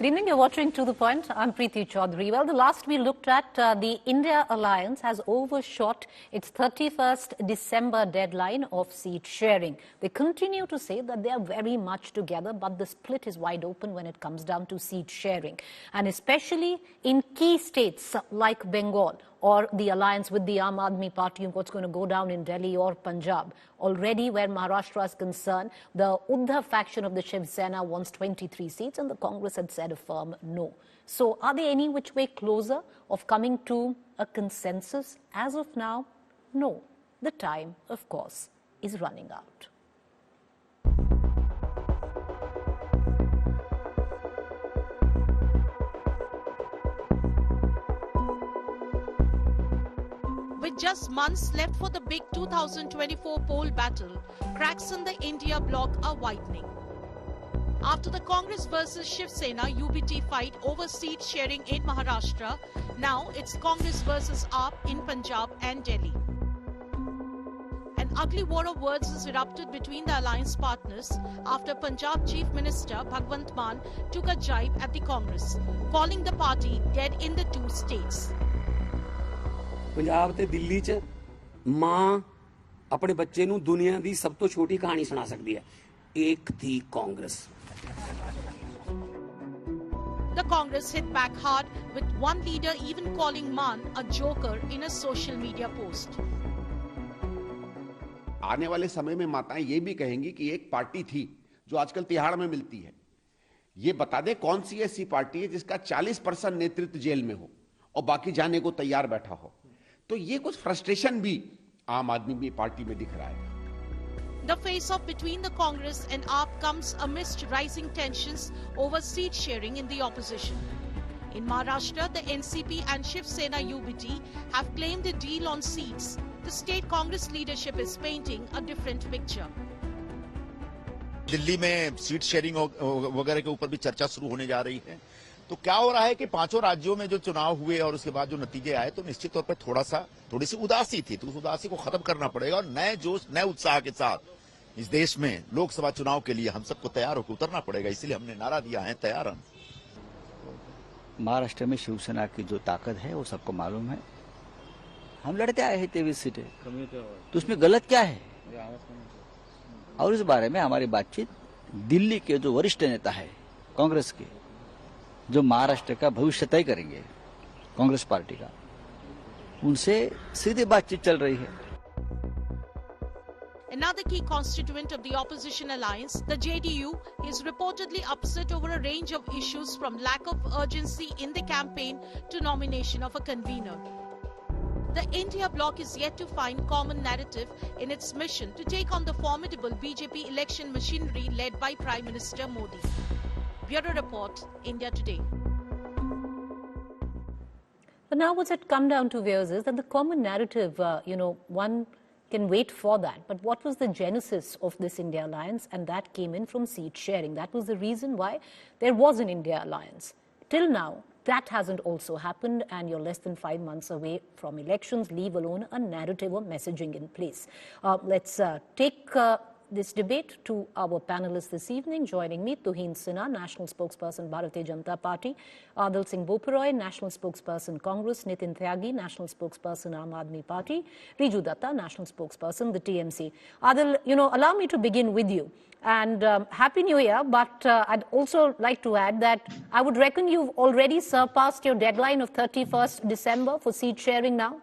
Good evening, you're watching To The Point. I'm Preeti Chaudhary. Well, the last we looked at, the India Alliance has overshot its 31st December deadline of seat sharing. They continue to say that they are very much together, but the split is wide open when it comes down to seat sharing. And especially in key states like Bengal, or the alliance with the Aam Aadmi Party, what's going to go down in Delhi or Punjab. Already, where Maharashtra is concerned, the Uddhav faction of the Shiv Sena wants 23 seats, and the Congress had said a firm no. So, are they any which way closer of coming to a consensus? As of now, no. The time, of course, is running out. With just months left for the big 2024 poll battle, cracks in the India bloc are widening. After the Congress versus Shiv Sena UBT fight over seat sharing in Maharashtra, now it's Congress versus AAP in Punjab and Delhi. An ugly war of words has erupted between the alliance partners after Punjab Chief Minister Bhagwant Mann took a jibe at the Congress, calling the party dead in the two states. Punjab ते दिल्ली च मां अपने बच्चे नूं दुनिया दी सब तो छोटी कहानी सुना सकती है एक थी Congress The Congress hit back hard, with one leader even calling Mann a joker in a social media post. आने वाले समय में माताएं ये भी कहेंगी कि एक पार्टी थी जो आजकल तिहाड़ में मिलती है ये बता दे कौन सी ऐसी पार्टी है जिसका 40% नेतृत्व जेल में हो और बाकी जाने को तैयार बैठा हो तो ये कुछ फ्रस्ट्रेशन भी आम आदमी पार्टी में दिख रहा है The face-off between the Congress and AAP comes amidst rising tensions over seat sharing in the opposition. In Maharashtra, the NCP and Shiv Sena UBT have claimed a deal on seats. The state Congress leadership is painting a different picture. Delhi में seat sharing वगैरह के ऊपर भी चर्चा शुरू होने जा रही है तो क्या हो रहा है कि पांचों राज्यों में जो चुनाव हुए और उसके बाद जो नतीजे आए तो निश्चित तौर पर थोड़ी सी उदासी थी तो उस उदासी को खत्म करना पड़ेगा और नए जोश नए उत्साह के साथ इस देश में लोकसभा चुनाव के लिए हम सबको तैयार होकर उतरना पड़ेगा इसलिए हमने नारा दिया है तैयार हम महाराष्ट्र में शिवसेना की जो ताकत है वो सबको मालूम है हम लड़ते आए हैं 23 सीटें तो उसमें गलत क्या है और इस बारे में हमारी बातचीत दिल्ली के जो वरिष्ठ नेता है कांग्रेस के जो महाराष्ट्र का भविष्य तय करेंगे कांग्रेस पार्टी का उनसे सीधी बातचीत चल रही है Another key constituent of the opposition alliance, the JDU, is reportedly upset over a range of issues from lack of urgency in the campaign to nomination of a convener. The India bloc is yet to find common narrative in its mission to take on the formidable BJP election machinery led by Prime Minister Modi. Bureau Report, India Today. But now what's it come down to, viewers, is that the common narrative, one can wait for that. But what was the genesis of this India Alliance? And that came in from seat sharing. That was the reason why there was an India Alliance. Till now, that hasn't also happened, and you're less than 5 months away from elections, leave alone a narrative or messaging in place. Let's take this debate to our panelists this evening. Joining me, Shiv Sena, National Spokesperson, Bharatiya Janata Party; Adil Singh Boparoy, National Spokesperson, Congress; Nitin Tyagi, National Spokesperson, Aam Aadmi Party; Riju Datta, National Spokesperson, the TMC. Adil, allow me to begin with you. And Happy New Year, but I'd also like to add that I would reckon you've already surpassed your deadline of 31st December for seat sharing now.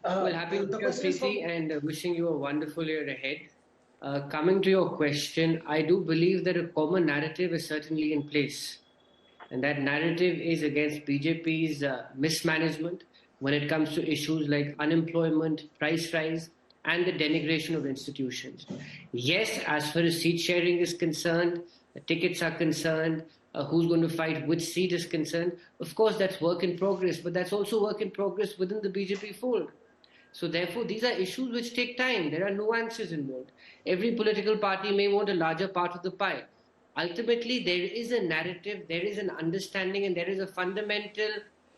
Well, happy New Year, Preeti, and wishing you a wonderful year ahead. Coming to your question, I do believe that a common narrative is certainly in place. And that narrative is against BJP's mismanagement when it comes to issues like unemployment, price rise, and the denigration of institutions. Yes, as far as seat sharing is concerned, the tickets are concerned, who's going to fight which seat is concerned, of course that's work in progress, but that's also work in progress within the BJP fold. So therefore, these are issues which take time. There are nuances involved. Every political party may want a larger part of the pie. Ultimately, there is a narrative, there is an understanding, and there is a fundamental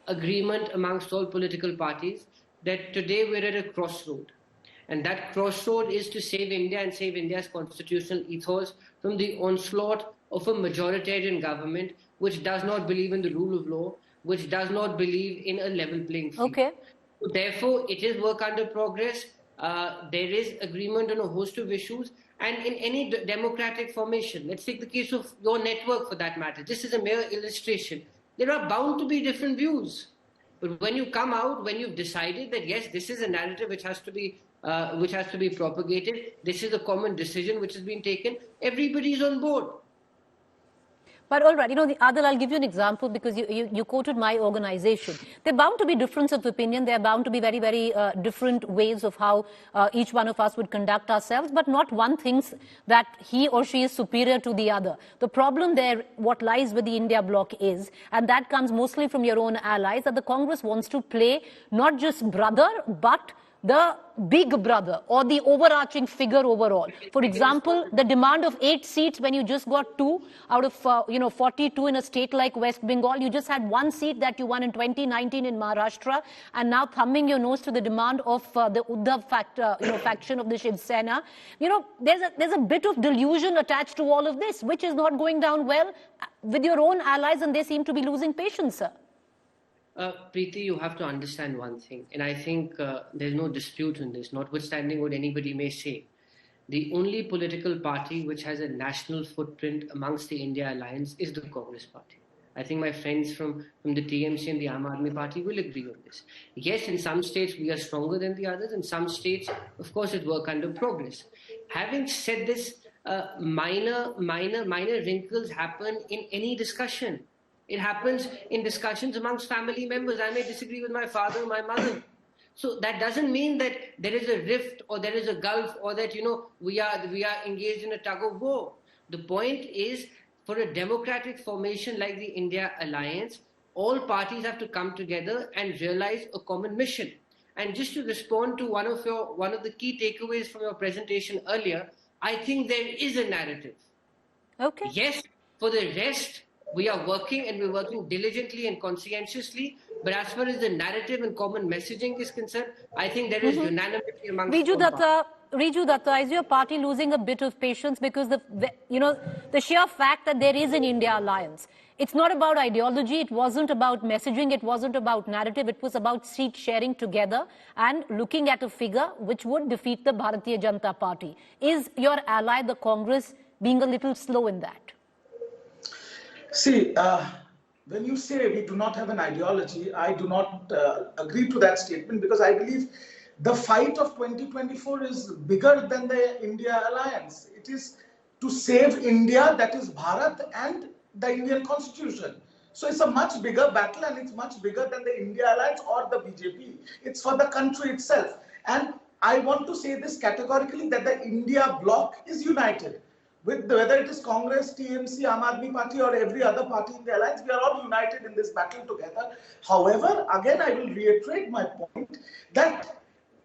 agreement amongst all political parties that today we're at a crossroad. And that crossroad is to save India and save India's constitutional ethos from the onslaught of a majoritarian government which does not believe in the rule of law, which does not believe in a level playing field. Okay. So therefore, it is work under progress. There is agreement on a host of issues. And in any democratic formation, let's take the case of your network for that matter. This is a mere illustration. There are bound to be different views. But when you come out, when you've decided that, yes, this is a narrative which has to be propagated, this is a common decision which has been taken, everybody's on board. But all right, Adil, I'll give you an example because you quoted my organization. There are bound to be difference of opinion. There are bound to be very, very different ways of how each one of us would conduct ourselves, but not one thinks that he or she is superior to the other. The problem there, what lies with the India bloc is, and that comes mostly from your own allies, that the Congress wants to play not just brother, but the big brother or the overarching figure overall. For example, the demand of 8 seats when you just got 2 out of 42 in a state like West Bengal. You just had 1 seat that you won in 2019 in Maharashtra, and now thumbing your nose to the demand of the Uddhav faction of the Shiv Sena. There's a bit of delusion attached to all of this, which is not going down well with your own allies, and they seem to be losing patience, sir. Preeti, you have to understand one thing, and I think there's no dispute in this, notwithstanding what anybody may say. The only political party which has a national footprint amongst the India alliance is the Congress party. I think my friends from the TMC and the Aam Aadmi party will agree on this. Yes, in some states we are stronger than the others. In some states, of course, it's work under progress. Having said this, minor wrinkles happen in any discussion. It happens in discussions amongst family members. I may disagree with my father or my mother. So that doesn't mean that there is a rift or there is a gulf or that, we are engaged in a tug of war. The point is, for a democratic formation like the India Alliance, all parties have to come together and realize a common mission. And just to respond to one of the key takeaways from your presentation earlier, I think there is a narrative. Okay. Yes, for the rest, we are working and we're working diligently and conscientiously. But as far as the narrative and common messaging is concerned, I think there is unanimity amongst Riju Datta, is your party losing a bit of patience because the sheer fact that there is an India alliance? It's not about ideology. It wasn't about messaging. It wasn't about narrative. It was about seat sharing together and looking at a figure which would defeat the Bharatiya Janata Party. Is your ally, the Congress, being a little slow in that? See, when you say we do not have an ideology, I do not agree to that statement because I believe the fight of 2024 is bigger than the India alliance. It is to save India, that is Bharat, and the Indian constitution. So it's a much bigger battle and it's much bigger than the India alliance or the BJP. It's for the country itself. And I want to say this categorically that the India bloc is united. Whether it is Congress, TMC, Aam Aadmi Party or every other party in the alliance, we are all united in this battle together. However, again, I will reiterate my point that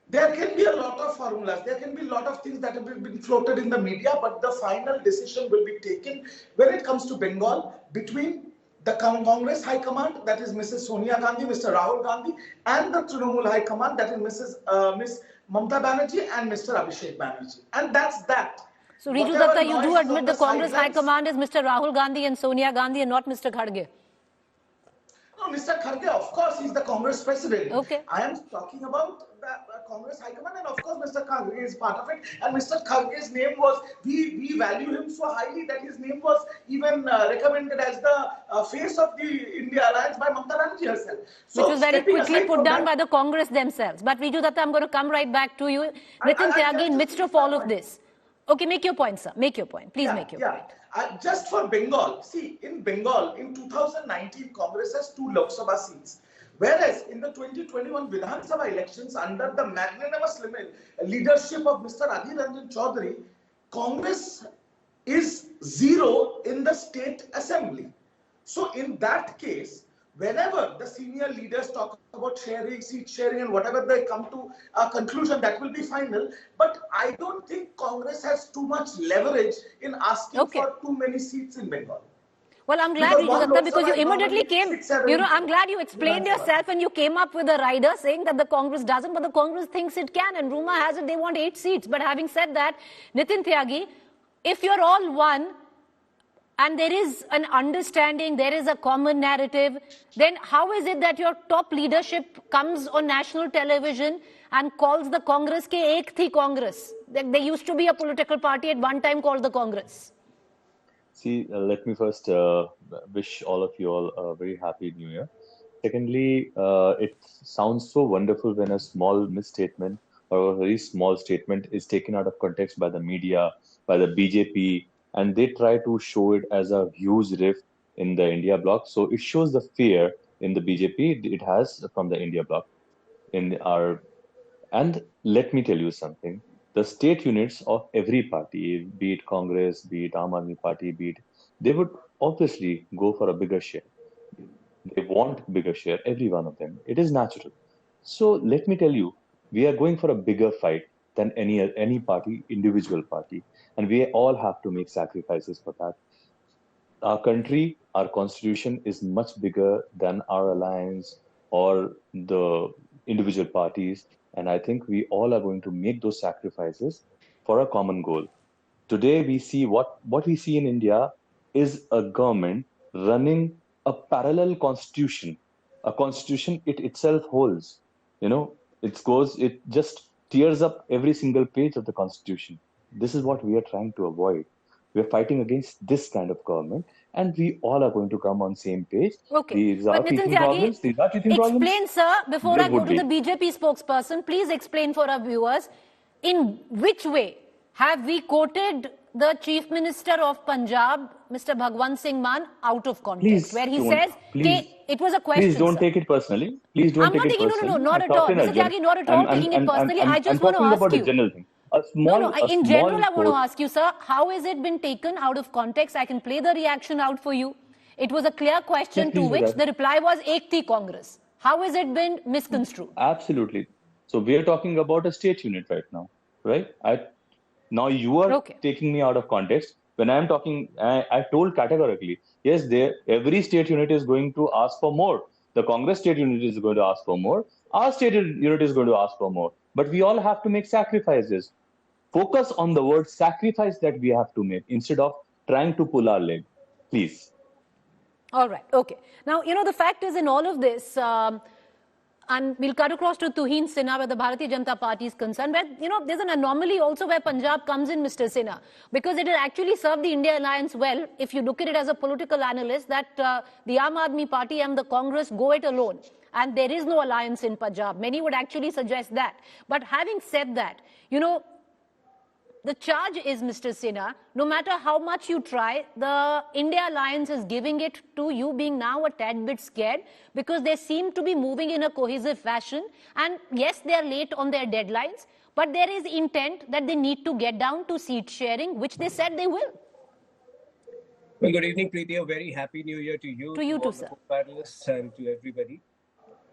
there can be a lot of formulas, there can be a lot of things that have been floated in the media, but the final decision will be taken when it comes to Bengal between the Congress High Command, that is Mrs. Sonia Gandhi, Mr. Rahul Gandhi, and the Trinamool High Command, that is Miss Mamata Banerjee and Mr. Abhishek Banerjee. And that's that. So, Riju Datta, you do admit the Congress High Command is Mr. Rahul Gandhi and Sonia Gandhi and not Mr. Kharge? No, Mr. Kharge, of course, he's the Congress president. Okay. I am talking about the Congress High Command, and of course, Mr. Kharge is part of it. And Mr. Kharge's name was, we value him so highly that his name was even recommended as the face of the India Alliance by Mamata Banerjee herself. So, which was very quickly put down by the Congress themselves. But Riju Datta, I'm going to come right back to you. Nitin Tyagi, in midst of all of this. Okay, make your point, sir. Make your point. Please make your point. Just for Bengal, see, in Bengal, in 2019, Congress has 2 Lok Sabha seats. Whereas in the 2021 Vidhan Sabha elections, under the magnanimous leadership of Mr. Adil Ranjan Chaudhary, Congress is 0 in the state assembly. So in that case, whenever the senior leaders talk about sharing, seat sharing, and whatever they come to a conclusion, that will be final. But I don't think Congress has too much leverage in asking for too many seats in Bengal. Well, I'm glad, Riju Datta, because you immediately came, I'm glad you explained yourself and you came up with a rider saying that the Congress doesn't, but the Congress thinks it can, and rumor has it they want 8 seats. But having said that, Nitin Tyagi, if you're all one, and there is an understanding, there is a common narrative, then how is it that your top leadership comes on national television and calls the Congress ke ek thi Congress? There used to be a political party at one time called the Congress. See, let me first wish all of you all a very happy New Year. Secondly, it sounds so wonderful when a small misstatement or a very small statement is taken out of context by the media, by the BJP, and they try to show it as a huge rift in the India bloc. So it shows the fear in the BJP it has from the India bloc. And let me tell you something. The state units of every party, be it Congress, be it Aam Aadmi Party, they would obviously go for a bigger share. They want bigger share, every one of them. It is natural. So let me tell you, we are going for a bigger fight than any party, individual party. And we all have to make sacrifices for that. Our country, our constitution is much bigger than our alliance or the individual parties. And I think we all are going to make those sacrifices for a common goal. Today, we see what we see in India is a government running a parallel constitution, a constitution it itself holds. It just tears up every single page of the constitution. This is what we are trying to avoid. We are fighting against this kind of government, and we all are going to come on same page. Okay. These are teething problems. Explain, sir, before I go to the BJP spokesperson, please explain for our viewers, in which way have we quoted the Chief Minister of Punjab, Mr. Bhagwant Singh Mann, out of context, where he says, it was a question, please don't sir. take it personally. Please don't take it personally. No, not at all. Mr. Tyagi, not at all taking it personally. I just want to ask you. I'm talking about a general thing. In general, I want to ask you, sir, how has it been taken out of context? I can play the reaction out for you. It was a clear question to which the reply was Ek Thi Congress. How has it been misconstrued? Absolutely. So we are talking about a state unit right now, right? Now you are taking me out of context. When I am talking, I told categorically, yes, every state unit is going to ask for more. The Congress state unit is going to ask for more. Our state unit is going to ask for more. But we all have to make sacrifices. Focus on the word sacrifice that we have to make instead of trying to pull our leg. Please. All right. Okay. Now, the fact is in all of this, and we'll cut across to Shiv Sena, where the Bharatiya Janata Party is concerned, where, there's an anomaly also where Punjab comes in, Mr. Sena, because it will actually serve the India alliance well, if you look at it as a political analyst, that the Aam Aadmi Party and the Congress go it alone. And there is no alliance in Punjab. Many would actually suggest that. But having said that, the charge is, Mr. Sena, no matter how much you try, the India alliance is giving it to you being now a tad bit scared because they seem to be moving in a cohesive fashion. And yes, they are late on their deadlines, but there is intent that they need to get down to seat sharing, which they said they will. Well, good evening, Preeti. A very happy New Year to you. To you too, sir. Panelists and to everybody.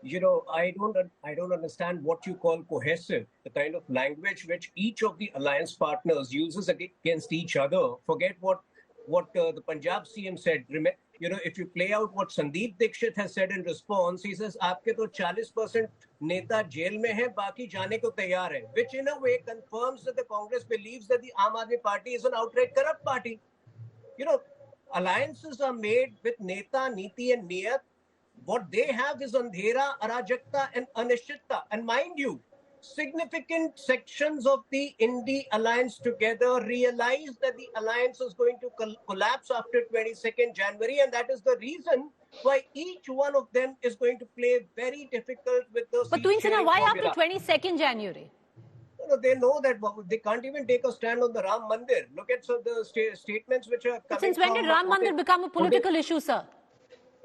I don't understand what you call cohesive, the kind of language which each of the alliance partners uses against each other. Forget what the Punjab CM said. If you play out what Sandeep Dixit has said in response, he says, "Aapke to 40% neta jail mein hai, baki jaane ko taiyar hai," which in a way confirms that the Congress believes that the Aam Aadmi Party is an outright corrupt party. Alliances are made with neta, niti and niyat. What they have is andhera, arajakta and anishchitta. And mind you, significant sections of the Indie alliance together realize that the alliance is going to collapse after 22nd January. And that is the reason why each one of them is going to play very difficult with the But Shiv Sena, why after 22nd January? They know that they can't even take a stand on the Ram Mandir. Look at the statements which are coming. Since when did Ram Mandir become a political issue, sir?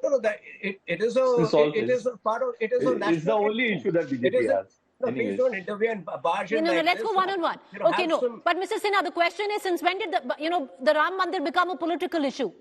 No, it is a part of it is a national. It's the only issue that BJP has. No, please don't intervene and barge in. No, let's go one on one. Okay, no. But Mr. Sinha, the question is, since when did the Ram Mandir become a political issue?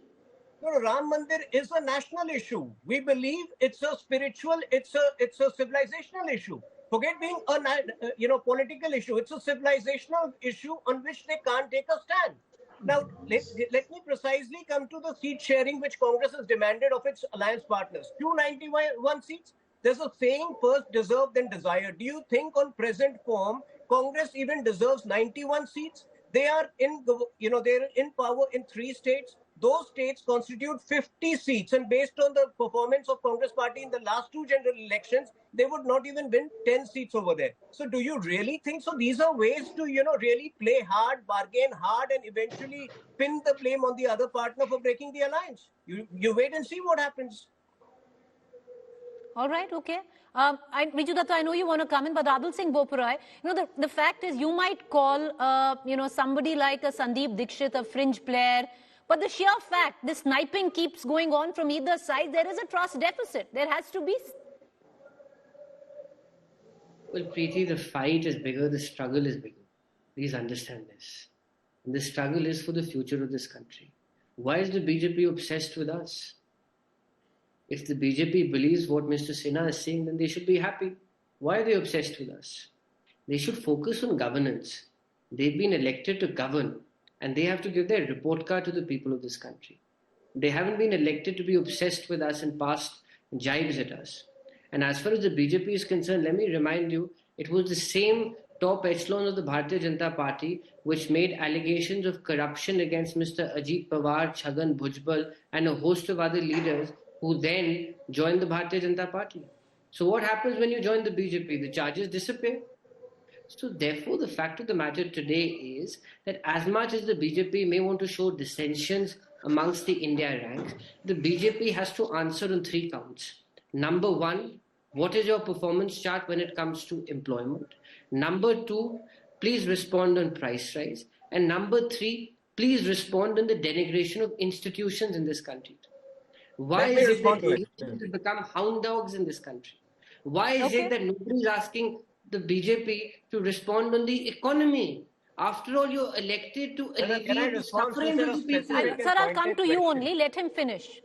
No, Ram Mandir is a national issue. We believe it's a spiritual, it's a civilizational issue. Forget being a political issue. It's a civilizational issue on which they can't take a stand. Now, let me precisely come to the seat sharing which Congress has demanded of its alliance partners. 291 seats. There's a saying, first deserved, then desired. Do you think on present form, Congress even deserves 91 seats? They are they're in power in 3 states. those states constitute 50 seats, and based on the performance of Congress party in the last two general elections, they would not even win 10 seats over there. So do you really think so? These are ways to, really play hard, bargain hard, and eventually pin the blame on the other partner for breaking the alliance. You wait and see what happens. All right, okay. Riju Datta, I know you want to come in, but Adil Singh Boparai, the fact is you might call, somebody like a Sandeep Dixit a fringe player, but the sheer fact the sniping keeps going on from either side, there is a trust deficit. There has to be. Well, Preeti, the fight is bigger, the struggle is bigger. Please understand this. And the struggle is for the future of this country. Why is the BJP obsessed with us? If the BJP believes what Mr. Sena is saying, then they should be happy. Why are they obsessed with us? They should focus on governance. They've been elected to govern, and they have to give their report card to the people of this country. They haven't been elected to be obsessed with us and pass jibes at us. And as far as the BJP is concerned, let me remind you, it was the same top echelon of the Bharatiya Janata Party which made allegations of corruption against Mr. Ajit Pawar, Chhagan Bhujbal, and a host of other leaders who then joined the Bharatiya Janata Party. So what happens when you join the BJP? The charges disappear. So therefore, the fact of the matter today is that as much as the BJP may want to show dissensions amongst the India ranks, the BJP has to answer on 3 counts. Number 1, what is your performance chart when it comes to employment? Number 2, please respond on price rise. And number 3, please respond on the denigration of institutions in this country. Why is it that institutions have become hound dogs in this country? Why is it that nobody is asking the BJP to respond on the economy? After all, you're elected to alleviate the suffering of the people. Sir, I'll come to you only. Let him finish.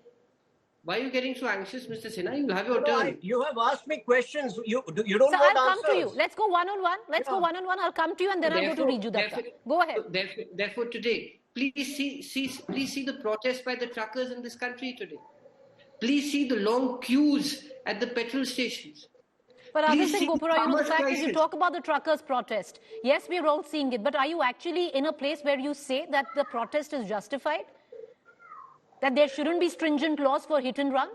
Why are you getting so anxious, Mr. Sinha? You'll have your turn. You have asked me questions. You don't Sir, want I'll answers. come to you. Let's go one-on-one. Go one-on-one. I'll come to you and then I'll go to Riju Datta. Go ahead. Therefore, today, please see the protest by the truckers in this country today. Please see the long queues at the petrol stations. But Adil Singh Boparai, the fact is you talk about the truckers' protest. Yes, we're all seeing it. But are you actually in a place where you say that the protest is justified? That there shouldn't be stringent laws for hit and run?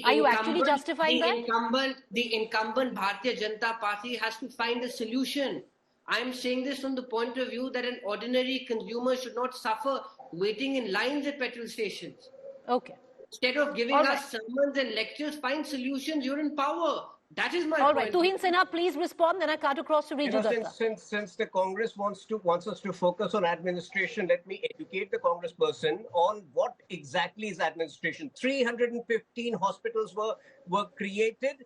Are you actually justifying that? The incumbent Bharatiya Janata Party has to find a solution. I'm saying this from the point of view that an ordinary consumer should not suffer waiting in lines at petrol stations. Okay. Instead of giving us sermons and lectures, find solutions. You're in power. That is my point. All right. Tuhin Sinha, please respond. Then I cut across to Riju Datta. Since the Congress wants us to focus on administration, let me educate the Congressperson on what exactly is administration. 315 hospitals were created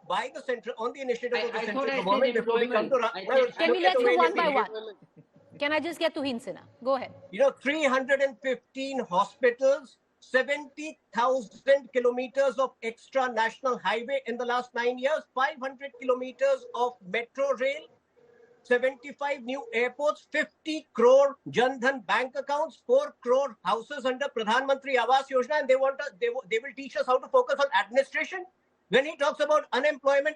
by the central on the initiative of the central government. Before we come to can we let you one by one? Can I just get Tuhin Sinha? Go ahead. 315 hospitals. 70,000 kilometers of extra national highway in the last 9 years, 500 kilometers of metro rail, 75 new airports, 50 crore Jan Dhan bank accounts, 4 crore houses under Pradhan Mantri Awas Yojana, and they will teach us how to focus on administration. When he talks about unemployment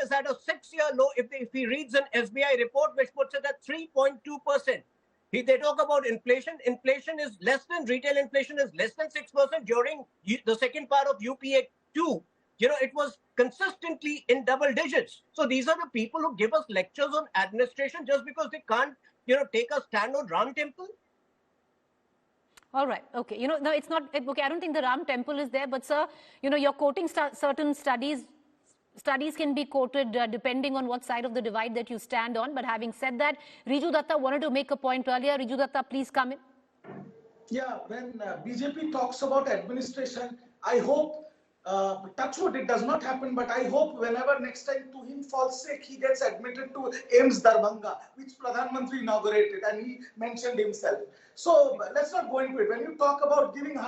is at a 6-year low. If he reads an SBI report which puts it at 3.2%. They talk about inflation. Inflation is less than, retail inflation is less than 6% during the second part of UPA 2. It was consistently in double digits. So these are the people who give us lectures on administration just because they can't, take a stand on Ram Temple. All right. Okay. No, it's not. Okay. I don't think the Ram Temple is there. But, sir, you're quoting certain studies. Studies can be quoted depending on what side of the divide that you stand on. But having said that, Riju Datta wanted to make a point earlier. Riju Datta, please come in. Yeah, when BJP talks about administration, I hope, touch wood, it does not happen, but I hope whenever next time Tuhin falls sick, he gets admitted to AIMS Darbhanga, which Pradhan Mantri inaugurated, and he mentioned himself. So let's not go into it. When you talk about giving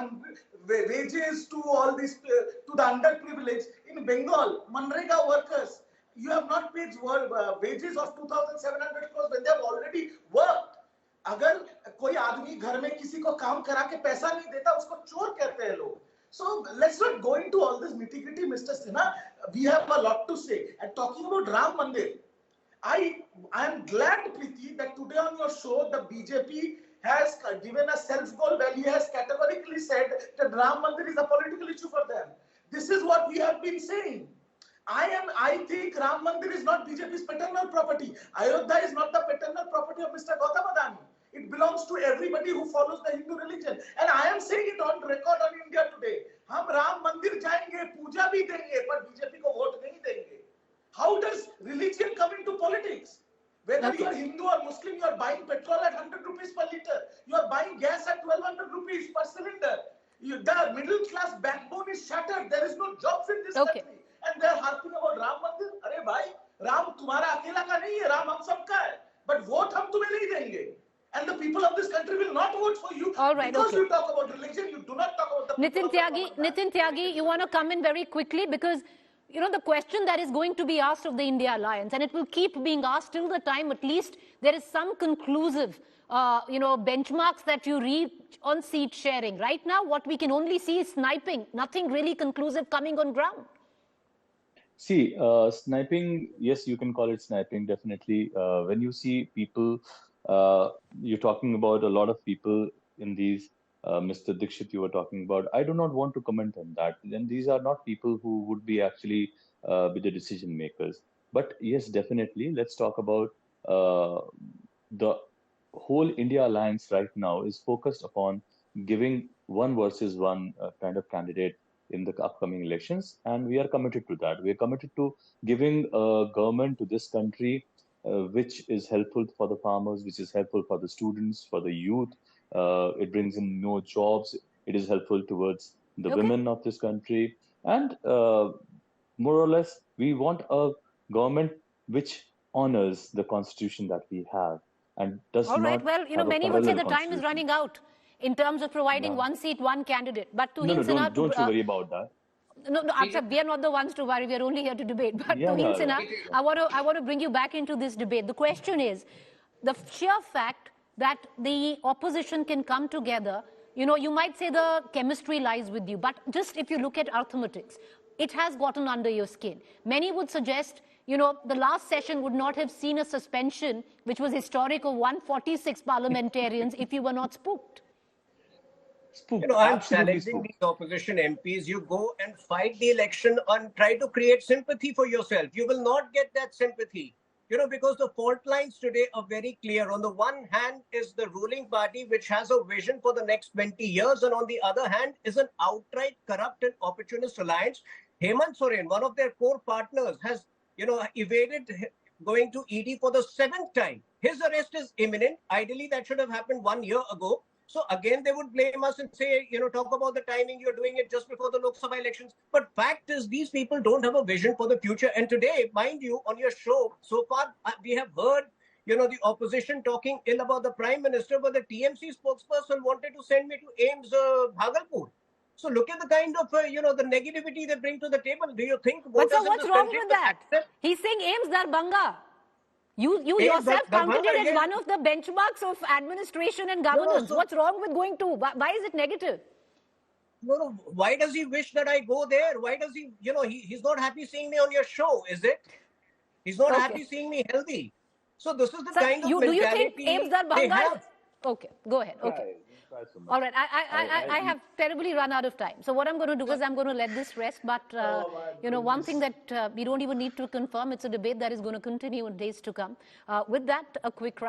wages to all these, to the underprivileged, in Bengal, Manrega workers, you have not paid wages of 2,700 crores when they have already worked. अगर कोई आदमी घर में किसी को काम करा के पैसा नहीं देता, उसको चोर कहते हैं लोग. So let's not go into all this nitty-gritty, Mr. Sinha. We have a lot to say. And talking about Ram Mandir, I am glad, Preeti, that today on your show, the BJP has given a self-goal value, has categorically said that Ram Mandir is a political issue for them. This is what we have been saying. I think Ram Mandir is not BJP's paternal property. Ayodhya is not the paternal property of Mr. Gautam Adani. It belongs to everybody who follows the Hindu religion. And I am saying it on record on India Today. हम राम मंदिर जाएंगे, पूजा भी देंगे, पर BJP को vote नहीं देंगे. How does religion come into politics? Whether you are Hindu or Muslim, you are buying petrol at 100 rupees per liter. You are buying gas at 1200 rupees per cylinder. The middle class backbone is shattered. There is no jobs in this country. And they are harping about Ram Mandir. अरे भाई, राम तुम्हारा अकेला का नहीं है, राम हम सबका है. But vote हम तुम्हें नहीं देंगे. And the people of this country will not vote for you. All right, because you talk about religion, you do not talk about the Nitin Tyagi, you want to come in very quickly because, you know, the question that is going to be asked of the India Alliance, and it will keep being asked till the time at least there is some conclusive, benchmarks that you reach on seat sharing. Right now, what we can only see is sniping, nothing really conclusive coming on ground. See, sniping, yes, you can call it sniping, definitely. When you see people, you're talking about a lot of people in these, Mr. Dixit you were talking about. I do not want to comment on that. And these are not people who would be actually be the decision makers. But yes, definitely, let's talk about the whole India Alliance right now is focused upon giving one versus one kind of candidate in the upcoming elections. And we are committed to that. We are committed to giving a government to this country which is helpful for the farmers, which is helpful for the students, for the youth. It brings in more jobs. It is helpful towards the women of this country. And more or less, we want a government which honors the constitution that we have and does not. All right, well, many would say the time is running out in terms of providing one seat, one candidate. But to don't you worry about that. No, we are not the ones to worry. We are only here to debate. But Tuhin Sinha, I want to bring you back into this debate. The question is, the sheer fact that the opposition can come together, you might say the chemistry lies with you. But just if you look at arithmetics, it has gotten under your skin. Many would suggest, the last session would not have seen a suspension, which was historic, of 146 parliamentarians if you were not spooked. I'm challenging these opposition MPs. You go and fight the election and try to create sympathy for yourself. You will not get that sympathy, because the fault lines today are very clear. On the one hand is the ruling party, which has a vision for the next 20 years. And on the other hand is an outright corrupt and opportunist alliance. Hemant Soren, one of their core partners, has, evaded going to ED for the 7th time. His arrest is imminent. Ideally, that should have happened 1 year ago. So again, they would blame us and say, talk about the timing, you're doing it just before the Lok Sabha elections. But fact is, these people don't have a vision for the future. And today, mind you, on your show, so far, we have heard, the opposition talking ill about the Prime Minister, but the TMC spokesperson wanted to send me to AIMS Bhagalpur. So look at the kind of, the negativity they bring to the table. Do you think... But so what's wrong with that? He's saying AIMS Darbhanga. You yourself counted it as one of the benchmarks of administration and governance. What's wrong with going to? Why is it negative? No. Why does he wish that I go there? Why does he, he's not happy seeing me on your show, is it? He's not happy seeing me healthy. So this is the kind of mentality. Do you think AIMS Darbhanga? Okay, go ahead. Okay. All right, I have terribly run out of time. So what I'm going to do is I'm going to let this rest. But, one thing that we don't even need to confirm, it's a debate that is going to continue in days to come. With that, a quick wrap.